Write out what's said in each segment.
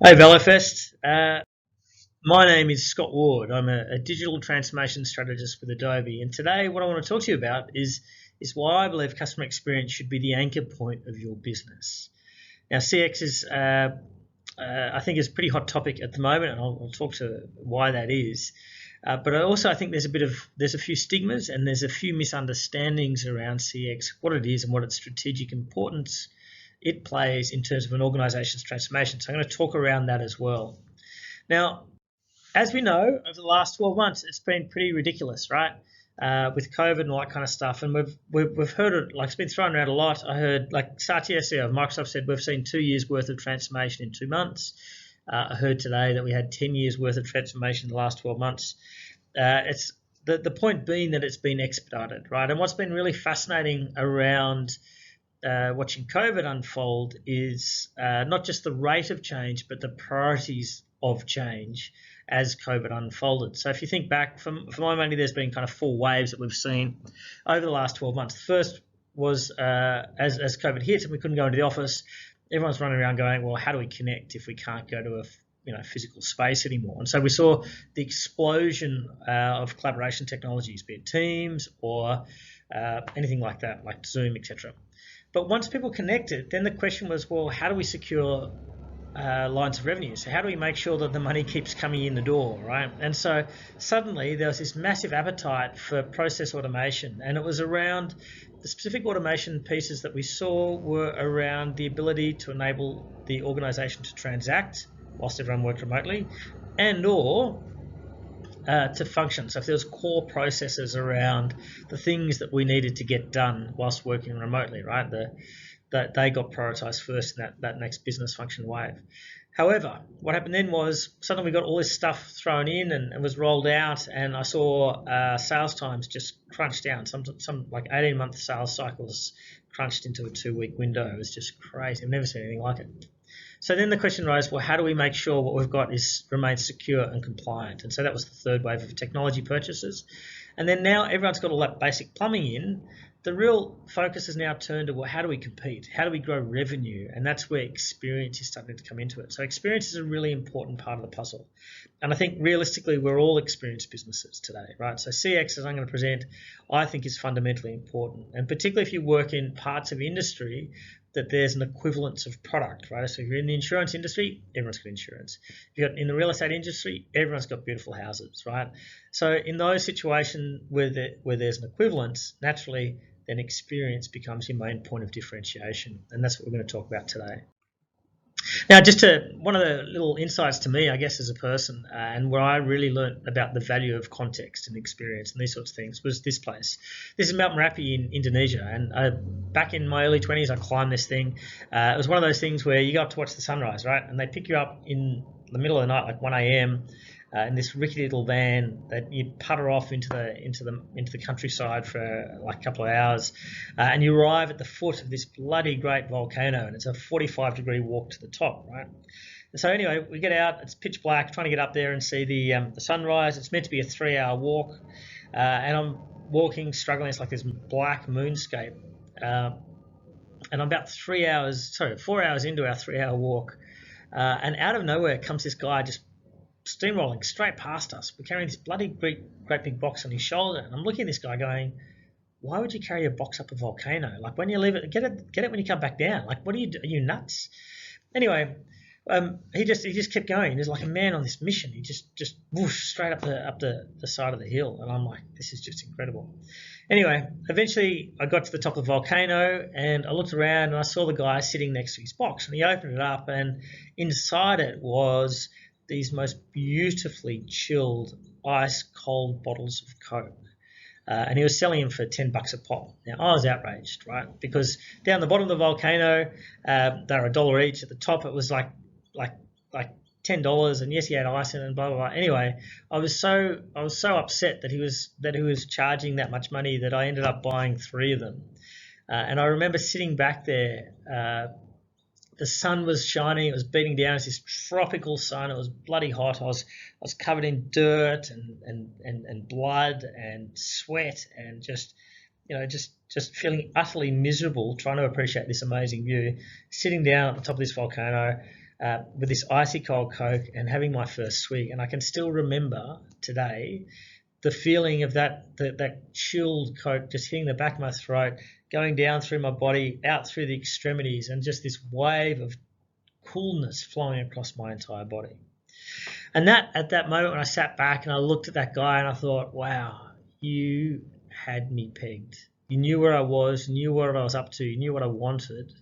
Hey, Valo Fest. My name is Scott Ward. I'm a digital transformation strategist with Adobe, and today what I want to talk to you about is why I believe customer experience should be the anchor point of your business. Now, CX is I think is a pretty hot topic at the moment, and I'll talk to why that is. But I think there's a few stigmas and there's a few misunderstandings around CX, what it is and what its strategic importance it plays in terms of an organization's transformation. So I'm going to talk around that as well. Now, as we know, over the last 12 months, it's been pretty ridiculous, right? With COVID and all that kind of stuff, and we've heard it, like, it's been thrown around a lot. I heard, like, Satya, CEO of Microsoft, said we've seen 2 years worth of transformation in 2 months. I heard today that we had 10 years worth of transformation in the last 12 months. It's the point being that it's been expedited, right? And what's been really fascinating around watching COVID unfold is not just the rate of change, but the priorities of change as COVID unfolded. So if you think back, for my money, there's been kind of 4 waves that we've seen over the last 12 months. The first was as COVID hit and we couldn't go into the office, everyone's running around going, well, how do we connect if we can't go to a physical space anymore? And so we saw the explosion of collaboration technologies, be it Teams or anything like that, like Zoom, etc. But once people connected, then the question was, well, how do we secure lines of revenue? So how do we make sure that the money keeps coming in the door, right? And so suddenly there was this massive appetite for process automation, and it was around the specific automation pieces that we saw were around the ability to enable the organization to transact whilst everyone worked remotely, and or to function. So if there was core processes around the things that we needed to get done whilst working remotely, right, that they got prioritized first in that next business function wave. However, what happened then was suddenly we got all this stuff thrown in and was rolled out, and I saw sales times just crunched down. Some like 18-month sales cycles crunched into a 2-week window. It was just crazy. I've never seen anything like it. So then the question arose, well, how do we make sure what we've got remains secure and compliant? And so that was the third wave of technology purchases. And then now everyone's got all that basic plumbing in. The real focus is now turned to, well, how do we compete? How do we grow revenue? And that's where experience is starting to come into it. So experience is a really important part of the puzzle. And I think realistically, we're all experienced businesses today, right? So CX, as I'm going to present, I think is fundamentally important. And particularly if you work in parts of industry that there's an equivalence of product, right? So if you're in the insurance industry, everyone's got insurance. If you're in the real estate industry, everyone's got beautiful houses, right? So in those situations where there's an equivalence, naturally, then experience becomes your main point of differentiation. And that's what we're going to talk about today. Now, one of the little insights to me, I guess, as a person, and where I really learned about the value of context and experience and these sorts of things was this place. This is Mount Merapi in Indonesia, and back in my early 20s, I climbed this thing. It was one of those things where you got to watch the sunrise, right? And they pick you up in the middle of the night, like 1 a.m., in this rickety little van that you putter off into the countryside for like a couple of hours, and you arrive at the foot of this bloody great volcano, and it's a 45-degree walk to the top, right? And so anyway, we get out. It's pitch black, trying to get up there and see the sunrise. It's meant to be a 3-hour walk, and I'm walking, struggling. It's like this black moonscape, and I'm about 4 hours into our 3-hour walk, and out of nowhere comes this guy just steamrolling straight past us. We're carrying this bloody great big box on his shoulder, and I'm looking at this guy going, why would you carry a box up a volcano? Like, when you leave it, get it when you come back down. Like, what are you nuts? Anyway, he just kept going. There's like a man on this mission. He just whoosh straight up the side of the hill, and I'm like, this is just incredible. Anyway, eventually I got to the top of the volcano, and I looked around and I saw the guy sitting next to his box, and he opened it up, and inside it was these most beautifully chilled, ice cold bottles of Coke. And he was selling them for $10 a pop. Now, I was outraged, right? Because down the bottom of the volcano, they were $1 each. At the top, it was like $10, and yes, he had ice in it, and blah blah blah. Anyway, I was so upset that he was charging that much money that I ended up buying 3 of them. And I remember sitting back there. The sun was shining. It was beating down. It was this tropical sun. It was bloody hot. I was covered in dirt and blood and sweat, and just feeling utterly miserable, trying to appreciate this amazing view, sitting down at the top of this volcano. with this icy cold Coke and having my first swig. And I can still remember today the feeling of that chilled Coke just hitting the back of my throat, going down through my body, out through the extremities, and just this wave of coolness flowing across my entire body. And that at that moment when I sat back and I looked at that guy and I thought, wow, you had me pegged. You knew where I was, knew what I was up to, you knew what I wanted,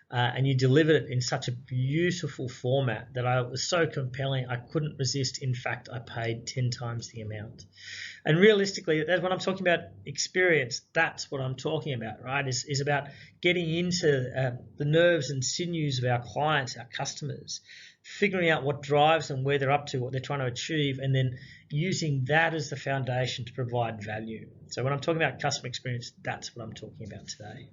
and you delivered it in such a beautiful format that it was so compelling I couldn't resist. In fact, I paid 10 times the amount. And realistically, that's what I'm talking about. Experience, that's what I'm talking about, right? Is about getting into the nerves and sinews of our clients, our customers, figuring out what drives them, where they're up to, what they're trying to achieve, and then using that as the foundation to provide value. So when I'm talking about customer experience, that's what I'm talking about today.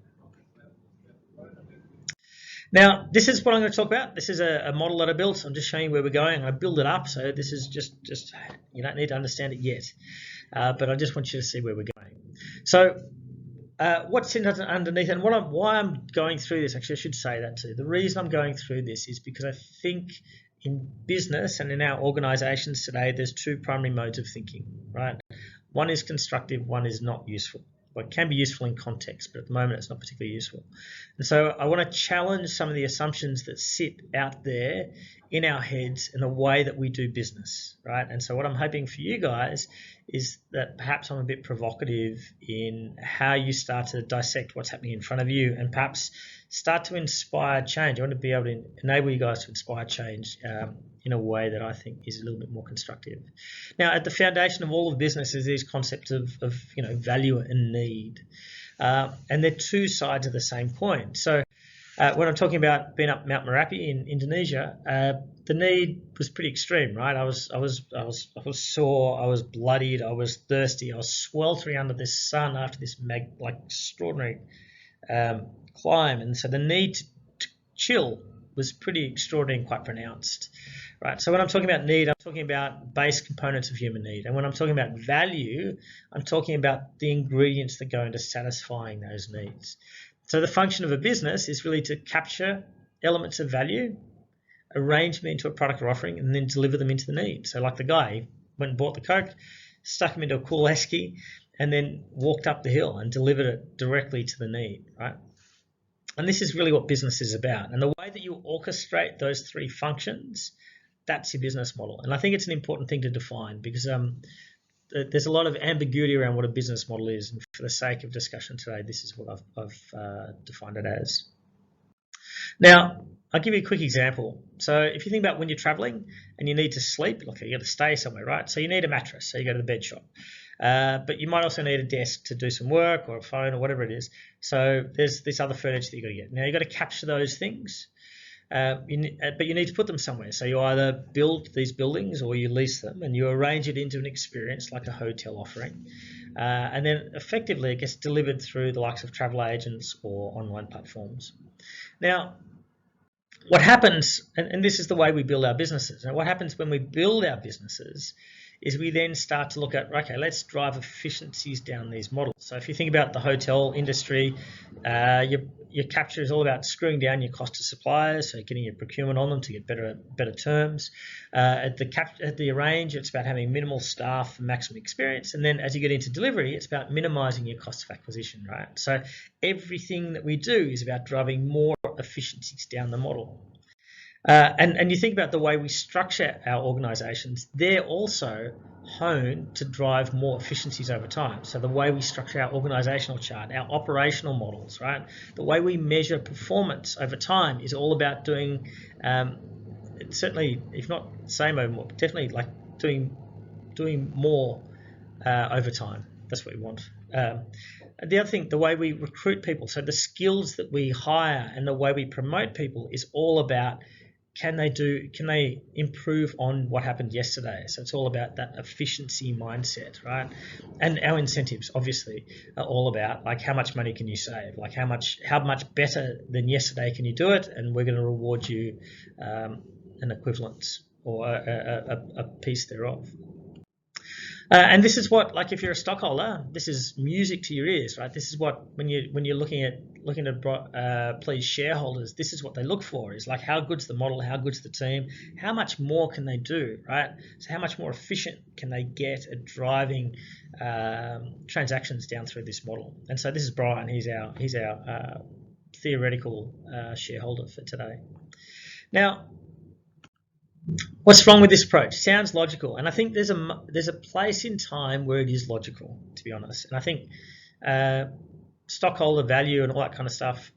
Now, this is what I'm going to talk about. This is a model that I built. I'm just showing you where we're going. I build it up, so this is just you don't need to understand it yet, but I just want you to see where we're going. So what's underneath, and why I'm going through this, actually I should say that too. The reason I'm going through this is because I think in business and in our organizations today, there's two primary modes of thinking, right? One is constructive, one is not useful. Well, it can be useful in context, but at the moment it's not particularly useful. And so I want to challenge some of the assumptions that sit out there in our heads in the way that we do business, right? And so what I'm hoping for you guys is that perhaps I'm a bit provocative in how you start to dissect what's happening in front of you and perhaps start to inspire change. I want to be able to enable you guys to inspire change in a way that I think is a little bit more constructive. Now, at the foundation of all of business is these concepts of value and need. And they're two sides of the same coin. So when I'm talking about being up Mount Merapi in Indonesia, the need was pretty extreme, right? I was sore, I was bloodied, I was thirsty, I was sweltering under this sun after this extraordinary climb, and so the need to chill was pretty extraordinary and quite pronounced, right? So when I'm talking about need, I'm talking about base components of human need, and when I'm talking about value, I'm talking about the ingredients that go into satisfying those needs. So the function of a business is really to capture elements of value, arrange them into a product or offering, and then deliver them into the need. So like the guy went and bought the Coke, stuck him into a cool esky, and then walked up the hill and delivered it directly to the need, right? And this is really what business is about. And the way that you orchestrate those three functions, that's your business model. And I think it's an important thing to define because there's a lot of ambiguity around what a business model is. And for the sake of discussion today, this is what I've defined it as. Now, I'll give you a quick example. So if you think about when you're traveling and you need to sleep, like you got to stay somewhere, right? So you need a mattress, so you go to the bed shop. But you might also need a desk to do some work or a phone or whatever it is. So there's this other furniture that you've got to get. Now you've got to capture those things, but you need to put them somewhere. So you either build these buildings or you lease them and you arrange it into an experience like a hotel offering. And then effectively it gets delivered through the likes of travel agents or online platforms. Now, what happens, and this is the way we build our businesses, and what happens when we build our businesses is we then start to look at, okay, let's drive efficiencies down these models. So if you think about the hotel industry, your capture is all about screwing down your cost to suppliers, so getting your procurement on them to get better terms. At the arrange, it's about having minimal staff for maximum experience. And then as you get into delivery, it's about minimizing your cost of acquisition, right? So everything that we do is about driving more efficiencies down the model. And you think about the way we structure our organizations, they're also honed to drive more efficiencies over time. So the way we structure our organizational chart, our operational models, right? The way we measure performance over time is all about doing, certainly, if not same over more, definitely like doing more over time. That's what we want. The other thing, the way we recruit people, so the skills that we hire and the way we promote people is all about can they improve on what happened yesterday? So it's all about that efficiency mindset, right? And our incentives obviously are all about like how much money can you save? Like how much better than yesterday can you do it? And we're going to reward you an equivalence or a piece thereof. And this is what, like, if you're a stockholder, this is music to your ears, right? This is what, when you're looking to please shareholders, this is what they look for: is like, how good's the model, how good's the team, how much more can they do, right? So how much more efficient can they get at driving transactions down through this model? And so this is Brian. He's our theoretical shareholder for today. Now, what's wrong with this approach? Sounds logical, and I think there's a place in time where it is logical, to be honest. And I think stockholder value and all that kind of stuff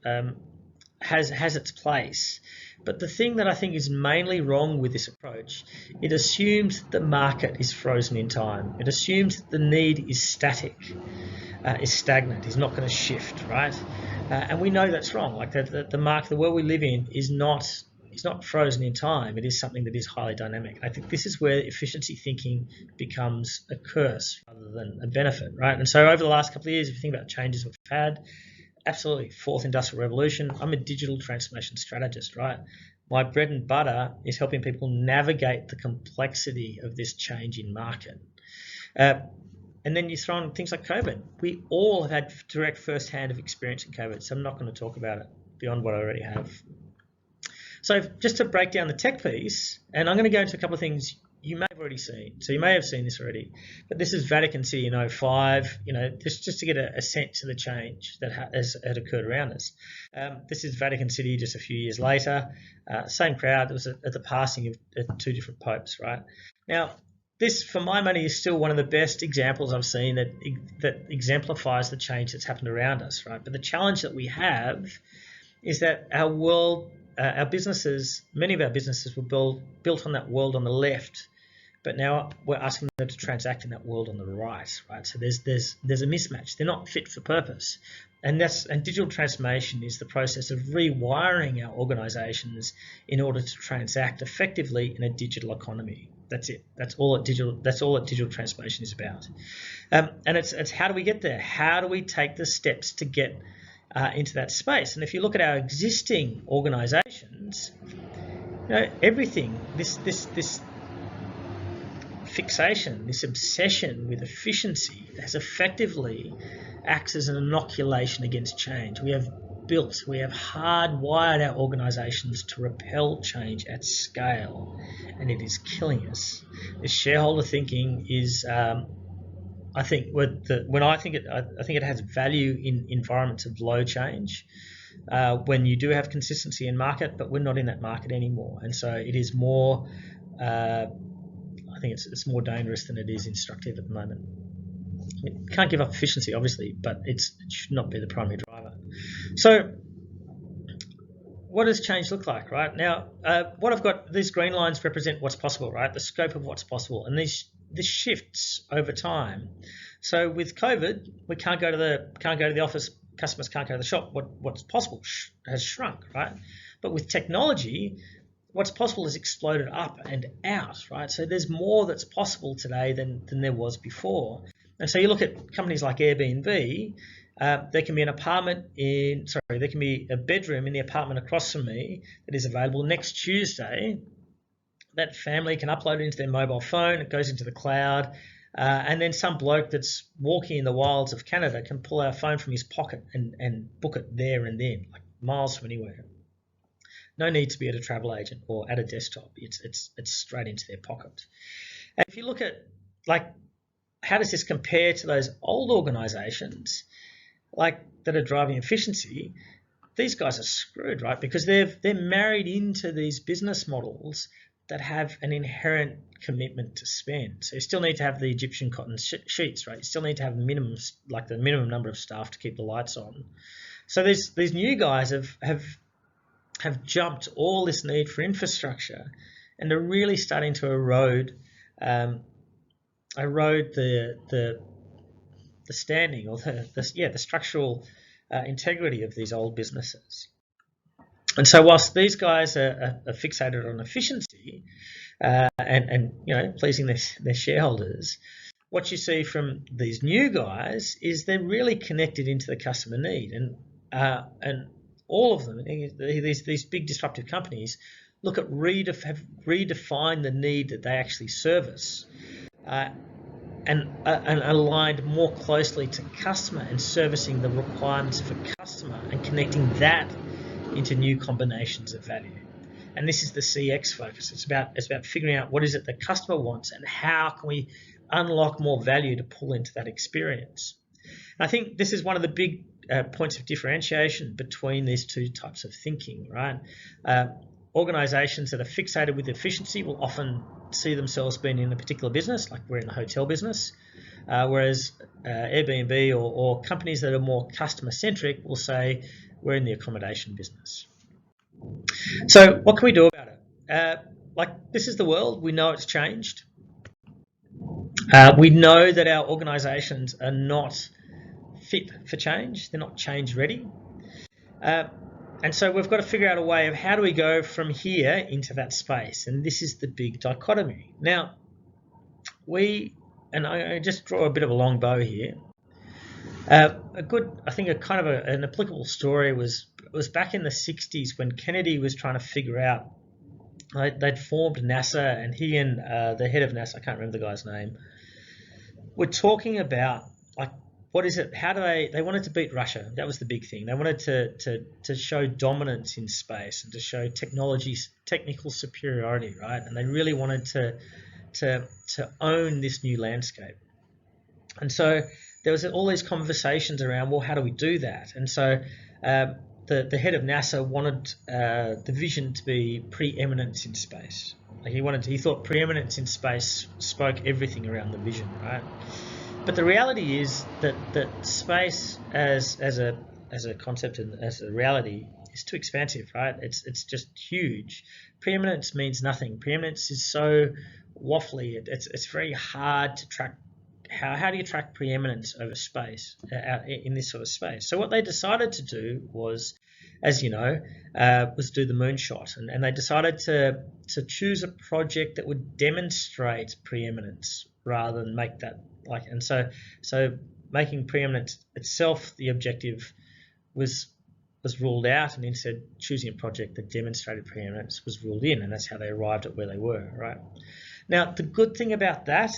has its place. But the thing that I think is mainly wrong with this approach, it assumes that the market is frozen in time. It assumes that the need is static, is stagnant, is not going to shift, right? And we know that's wrong. Like the market, the world we live in, is not frozen in time. It is something that is highly dynamic. I think this is where efficiency thinking becomes a curse rather than a benefit, right? And so over the last couple of years, if you think about changes we've had, absolutely, fourth industrial revolution. I'm a digital transformation strategist, right? My bread and butter is helping people navigate the complexity of this change in market. And then you throw in things like COVID. We all have had direct first-hand of experience in COVID, so I'm not going to talk about it beyond what I already have. So just to break down the tech piece, and I'm going to go into a couple of things you may have already seen. So you may have seen this already, but this is Vatican City in 05, just to get a sense of the change that had occurred around us. This is Vatican City just a few years later. Same crowd. It was at the passing of two different popes, right? Now, this, for my money, is still one of the best examples I've seen that exemplifies the change that's happened around us, right? But the challenge that we have is that our world, our businesses, many of our businesses were built on that world on the left, but now we're asking them to transact in that world on the right, right? So there's a mismatch. They're not fit for purpose. And digital transformation is the process of rewiring our organizations in order to transact effectively in a digital economy. That's it. That's all that digital transformation is about. And it's how do we get there? How do we take the steps to get into that space? And if you look at our existing organizations, everything, this fixation, this obsession with efficiency has effectively acts as an inoculation against change. We have hardwired our organizations to repel change at scale, and it is killing us. This shareholder thinking is, I think it has value in environments of low change, when you do have consistency in market, but we're not in that market anymore, and so it is more. I think it's more dangerous than it is instructive at the moment. You can't give up efficiency, obviously, but it should not be the primary driver. So what does change look like, right? Now, what I've got, these green lines represent what's possible, right? The scope of what's possible. And this shifts over time. So with COVID, we can't go to the office, customers can't go to the shop. What's possible has shrunk, right? But with technology, what's possible has exploded up and out, right? So there's more that's possible today than there was before. And so you look at companies like Airbnb, there can be there can be a bedroom in the apartment across from me that is available next Tuesday. That family can upload it into their mobile phone, it goes into the cloud, and then some bloke that's walking in the wilds of Canada can pull out a phone from his pocket and book it there and then, like miles from anywhere. No need to be at a travel agent or at a desktop. It's straight into their pocket. And if you look at, like, how does this compare to those old organizations like that are driving efficiency? These guys are screwed, right? Because they're married into these business models that have an inherent commitment to spend. So you still need to have the Egyptian cotton sheets, right? You still need to have the minimum number of staff to keep the lights on. So these new guys have jumped all this need for infrastructure, and they're really starting to erode the standing or the structural integrity of these old businesses. And so whilst these guys are fixated on efficiency and pleasing their shareholders, what you see from these new guys is they're really connected into the customer need, and all of them, these big disruptive companies, look at have redefined the need that they actually service. and aligned more closely to customer and servicing the requirements of a customer and connecting that into new combinations of value. And this is the CX focus. It's about figuring out what is it the customer wants and how can we unlock more value to pull into that experience. And I think this is one of the big points of differentiation between these two types of thinking, right? Organizations that are fixated with efficiency will often see themselves being in a particular business, like we're in the hotel business, whereas Airbnb or companies that are more customer-centric will say we're in the accommodation business. So what can we do about it? Like, this is the world. We know it's changed. We know that our organizations are not fit for change. They're not change ready. And so we've got to figure out a way of how do we go from here into that space. And this is the big dichotomy. Now, and I just draw a bit of a long bow here. An applicable story was back in the 60s when Kennedy was trying to figure out, they'd formed NASA, and he and the head of NASA, I can't remember the guy's name, were talking about, like, what is it? How do they wanted to beat Russia? That was the big thing. They wanted to show dominance in space and to show technical superiority, right? And they really wanted to own this new landscape. And so there was all these conversations around, well, how do we do that? And so the head of NASA wanted the vision to be preeminence in space. Like he thought preeminence in space spoke everything around the vision, right? But the reality is that space as a concept and as a reality is too expansive, right? It's just huge. Preeminence means nothing. Preeminence is so waffly. It's very hard to track. How do you track preeminence over space out in this sort of space? So what they decided to do was, as you know, was do the moonshot, and they decided to choose a project that would demonstrate preeminence rather than make that so making preeminence itself the objective was ruled out, and instead choosing a project that demonstrated preeminence was ruled in, and that's how they arrived at where they were, right? Now, the good thing about that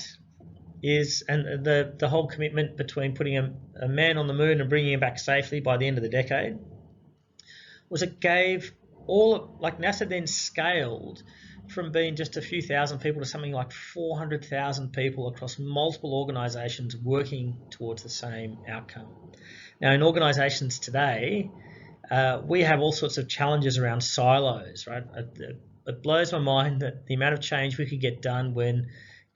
is, and the whole commitment between putting a man on the moon and bringing him back safely by the end of the decade, was it gave NASA then scaled from being just a few thousand people to something like 400,000 people across multiple organizations working towards the same outcome. Now, in organizations today, we have all sorts of challenges around silos, right? It blows my mind that the amount of change we could get done when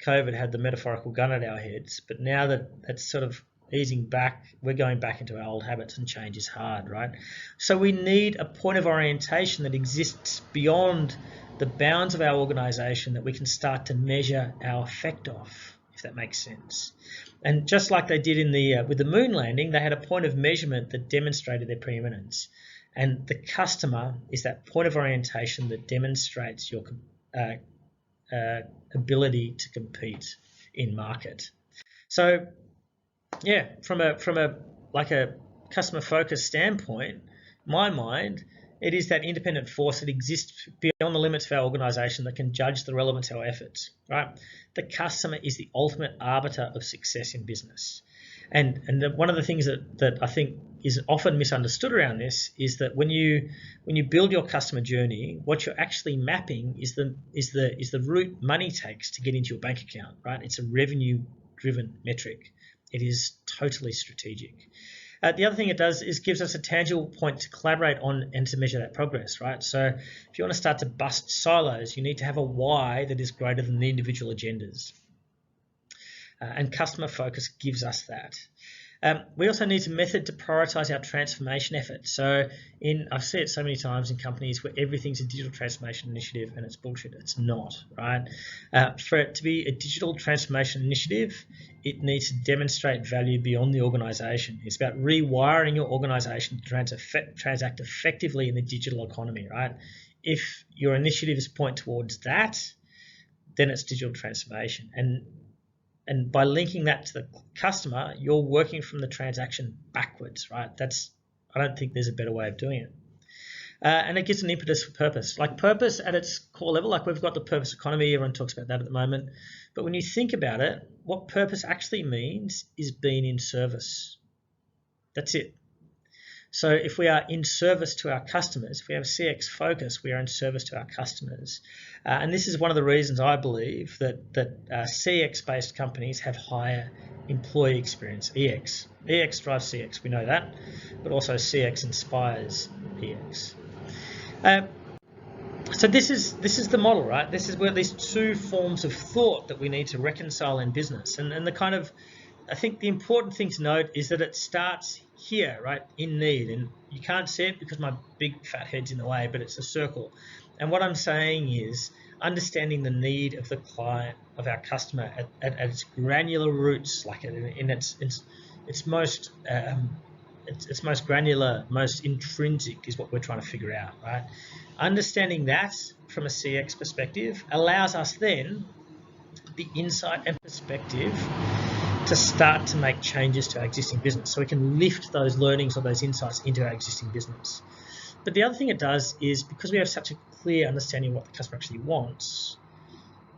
COVID had the metaphorical gun at our heads, but now that it's sort of easing back, we're going back into our old habits, and change is hard, right? So we need a point of orientation that exists beyond the bounds of our organization that we can start to measure our effect off, if that makes sense. And just like they did with the moon landing, they had a point of measurement that demonstrated their preeminence. And the customer is that point of orientation that demonstrates your ability to compete in market. So yeah, from a customer focused standpoint, in my mind, it is that independent force that exists beyond the limits of our organization that can judge the relevance of our efforts, right? The customer is the ultimate arbiter of success in business. And one of the things that I think is often misunderstood around this is that when you build your customer journey, what you're actually mapping is the route money takes to get into your bank account, right? It's a revenue-driven metric. It is totally strategic. The other thing it does is gives us a tangible point to collaborate on and to measure that progress, right? So if you want to start to bust silos, you need to have a why that is greater than the individual agendas. And customer focus gives us that. We also need a method to prioritize our transformation efforts. So I've seen it so many times in companies where everything's a digital transformation initiative, and it's bullshit. It's not, right? For it to be a digital transformation initiative, it needs to demonstrate value beyond the organization. It's about rewiring your organization to transact effectively in the digital economy, right? If your initiatives point towards that, then it's digital transformation. And by linking that to the customer, you're working from the transaction backwards, right? I don't think there's a better way of doing it. And it gives an impetus for purpose. Like purpose at its core level, like we've got the purpose economy, everyone talks about that at the moment. But when you think about it, what purpose actually means is being in service. That's it. So if we are in service to our customers, if we have a CX focus, we are in service to our customers. And this is one of the reasons I believe that CX-based companies have higher employee experience, EX. EX drives CX, we know that, but also CX inspires EX. So this is the model, right? This is where these two forms of thought that we need to reconcile in business. And the kind of, I think the important thing to note is that it starts here, right, in need. And you can't see it because my big fat head's in the way, but it's a circle. And what I'm saying is understanding the need of the client, of our customer at its granular roots, like in its most its most granular, most intrinsic is what we're trying to figure out, right? Understanding that from a CX perspective allows us then the insight and perspective to start to make changes to our existing business, so we can lift those learnings or those insights into our existing business. But the other thing it does is, because we have such a clear understanding of what the customer actually wants,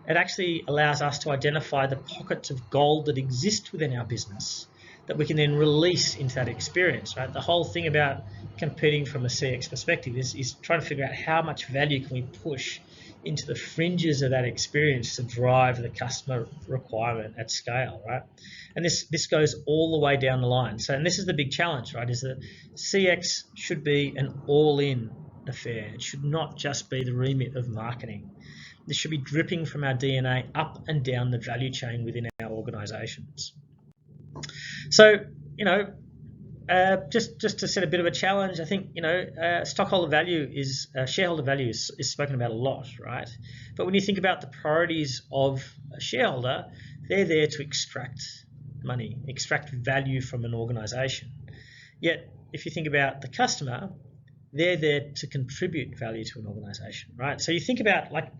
it actually allows us to identify the pockets of gold that exist within our business that we can then release into that experience, right? The whole thing about competing from a CX perspective is trying to figure out how much value can we push into the fringes of that experience to drive the customer requirement at scale, right? And this goes all the way down the line. So, and this is the big challenge, right, is that CX should be an all-in affair. It should not just be the remit of marketing. This should be dripping from our DNA up and down the value chain within our organizations. So, just to set a bit of a challenge, I think, stockholder value is, shareholder value is spoken about a lot, right? But when you think about the priorities of a shareholder, they're there to extract money, extract value from an organization. Yet, if you think about the customer, they're there to contribute value to an organization, right? So you think about, like,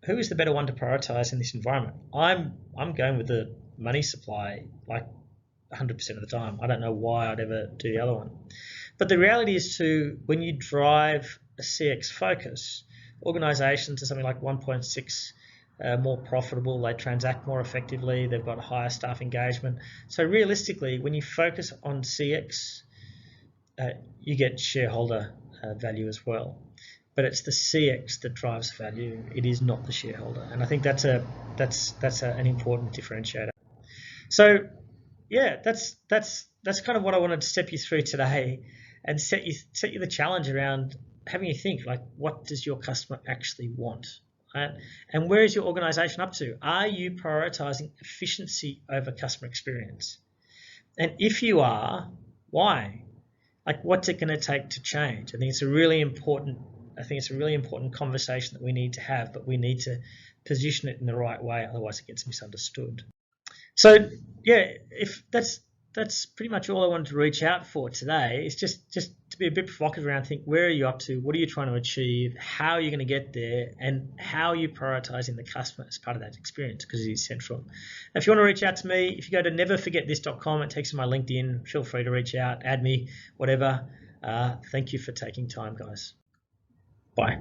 who is the better one to prioritize in this environment? I'm going with the money supply, like, 100% of the time. I don't know why I'd ever do the other one. But the reality is too, when you drive a CX focus, organizations are something like 1.6 more profitable, they transact more effectively, they've got higher staff engagement. So realistically, when you focus on CX, you get shareholder value as well. But it's the CX that drives value. It is not the shareholder. And I think that's an important differentiator. So yeah, that's kind of what I wanted to step you through today, and set you the challenge around having you think, like, what does your customer actually want, right? And where is your organization up to? Are you prioritizing efficiency over customer experience? And if you are, why? Like, what's it going to take to change? I think it's a really important conversation that we need to have, but we need to position it in the right way, otherwise it gets misunderstood. So yeah, if that's pretty much all I wanted to reach out for today. Is just to be a bit provocative around, think, where are you up to? What are you trying to achieve? How are you going to get there? And how are you prioritizing the customer as part of that experience? Because it is central. If you want to reach out to me, if you go to neverforgetthis.com, it takes you to my LinkedIn. Feel free to reach out, add me, whatever. Thank you for taking time, guys. Bye.